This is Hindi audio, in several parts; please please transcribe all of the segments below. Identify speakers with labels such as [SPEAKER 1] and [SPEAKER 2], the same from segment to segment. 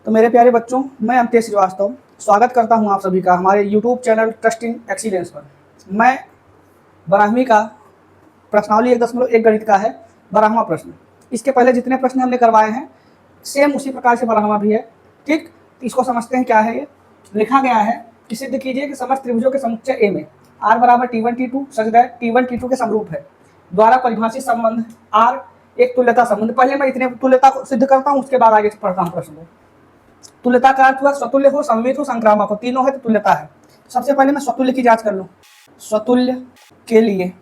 [SPEAKER 1] तो मेरे प्यारे बच्चों, मैं अमितेश श्रीवास्तव स्वागत करता हूं आप सभी का हमारे यूट्यूब चैनल ट्रस्टिंग एक्सीलेंस पर। मैं 12वीं का प्रश्नावली 1.1 गणित का है 12वां प्रश्न। इसके पहले जितने प्रश्न हमने करवाए हैं सेम उसी प्रकार से 12वां भी है। ठीक, इसको समझते हैं। क्या है ये? लिखा गया है कि सिद्ध कीजिए कि समस्त त्रिभुजों के समुच्चय ए में r बराबर T1 T2 such that T1 T2 के समरूप है द्वारा परिभाषित संबंध r एक तुल्यता संबंध। पहले मैं इतने तुल्यता को सिद्ध करता हूँ, उसके बाद आगे पढ़ता हूँ प्रश्न को। तुल्यता का अर्थ हुआ स्वतुल्य हो, सममित हो, संक्रामक हो, तीनों है तो तुल्यता है। सबसे पहले मैं स्वतुल्य की जांच कर लूँ। स्वतुल्य के लिए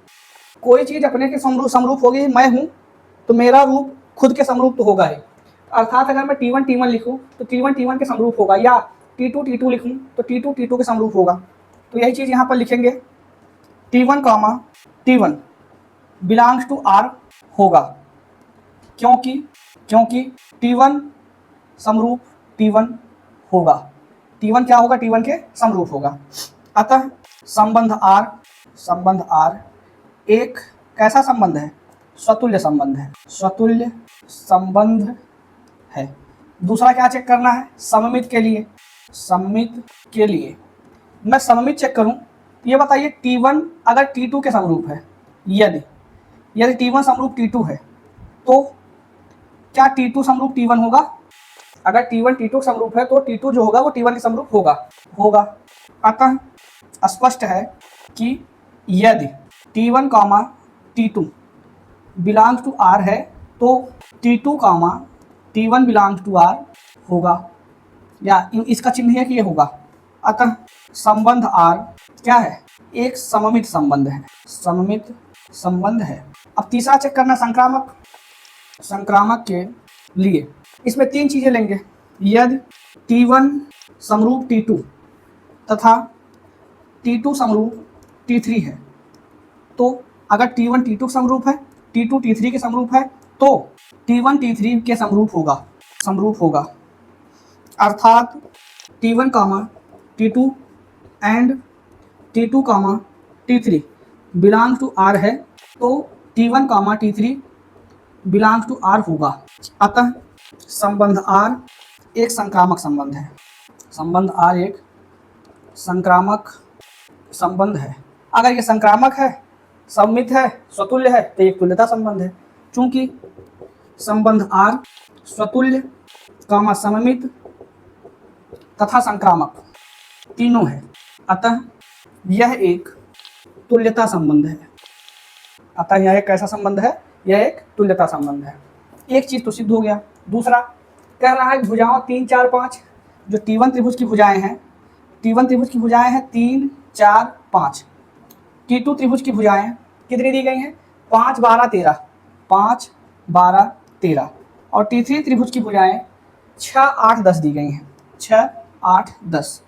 [SPEAKER 1] कोई चीज अपने के समरूप होगी। मैं हूँ तो मेरा रूप खुद के समरूप तो होगा ही। अर्थात अगर मैं T1 T1 लिखूँ तो T1 T1 के समरूप होगा, या T2 T2 लिखूँ तो T2 T2 के समरूप होगा। तो यही चीज यहाँ पर लिखेंगे, T1 T1 belongs to R होगा, क्योंकि T1 समरूप T1 होगा। T1 क्या होगा? T1 के समरूप होगा। अतः संबंध R एक कैसा संबंध है? स्वतुल्य संबंध है। स्वतुल्य संबंध है। दूसरा क्या चेक करना है? सममित के लिए मैं सममित चेक करूं। ये बताइए T1 अगर T2 के समरूप है, यदि T1 समरूप T2 है तो क्या T2 समरूप T1 होगा? अगर T1 T2 समरूप है तो T2 जो होगा वो T1 के समरूप होगा। अतः स्पष्ट है कि यदि T1 T2 belongs to R है तो T2 T1 belongs to R होगा, या इसका चिन्ह है कि ये होगा। अतः संबंध R क्या है? एक सममित संबंध है। अब तीसरा चेक करना संक्रामक के लिए इसमें तीन चीजें लेंगे। यदि T1 समरूप T2 तथा T2 समरूप T3 है तो अगर T1 T2 समरूप है, T2 T3 के समरूप है तो T1 T3 के समरूप होगा। अर्थात T1 T2 and T2 T3 belongs to R है तो T1 T3 belongs to R होगा। अतः संबंध R एक संक्रामक संबंध है। संबंध R एक संक्रामक संबंध है। अगर ये संक्रामक है, सममित है, स्वतुल्य है तो एक तुल्यता संबंध है। चूंकि संबंध R स्वतुल्य सममित तथा संक्रामक तीनों है, अतः यह एक तुल्यता संबंध है। अतः यह एक कैसा संबंध है? यह एक तुल्यता संबंध है। एक चीज तो सिद्ध हो गया। दूसरा कह रहा है भुजाओं 3 4 5 जो T1 त्रिभुज की भुजाएं हैं, T1 त्रिभुज की भुजाएं हैं 3 4 5। T2 त्रिभुज की भुजाएं कितनी दी गई हैं? 5 12 13, 5 12 13। और T3 त्रिभुज की भुजाएं 6 8 10 दी गई हैं, 6 8 10।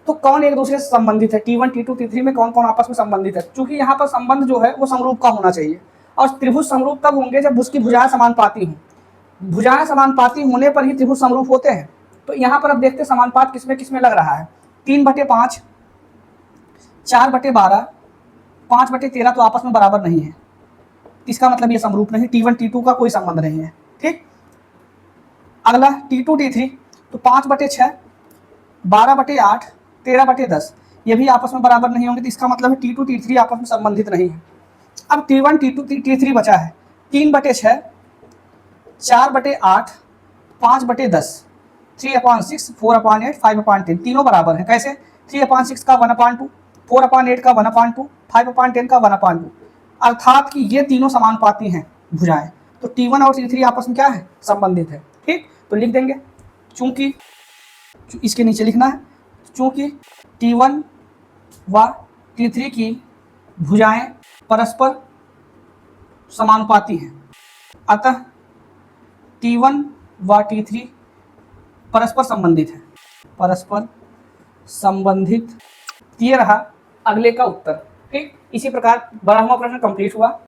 [SPEAKER 1] तो कौन एक दूसरे से संबंधित है? T1 T2 T3 में कौन कौन आपस में संबंधित है? क्योंकि यहाँ पर संबंध जो है वो समरूप का होना चाहिए, और त्रिभुज समरूप तब होंगे जब उसकी भुजाएं समानुपाती हों। भुजाएं समानुपाती होने पर ही त्रिभुज समरूप होते हैं। तो यहाँ पर अब देखते हैं समानुपात किसमें लग रहा है। 3/5, 4/12, 5/13 तो आपस में बराबर नहीं है, इसका मतलब ये समरूप नहीं। T1 T2 का कोई संबंध नहीं है। ठीक, अगला T2 T3 तो 5/6, 12/8, 13/10 ये भी आपस में बराबर नहीं होंगे, तो इसका मतलब है T2 T3 आपस में संबंधित नहीं है। अब T1 T2 T3 बचा है 3/6, 4/8, 5/10, 3/6, 4/8, 5/10 तीनों बराबर है। कैसे? 3/6 का 1/2, 4/8 का 1/2, 5/10 का 1/2। अर्थात कि ये तीनों समानुपाती हैं भुजाएं, तो T1 और T3 आपस में क्या है? संबंधित है। ठीक, तो लिख देंगे चूंकि इसके नीचे लिखना है, चूंकि T1 व T3 की भुजाएं परस्पर समानुपाती हैं, अतः T1 व T3 परस्पर संबंधित। ये रहा अगले का उत्तर। ठीक, इसी प्रकार 12वां प्रश्न कंप्लीट हुआ।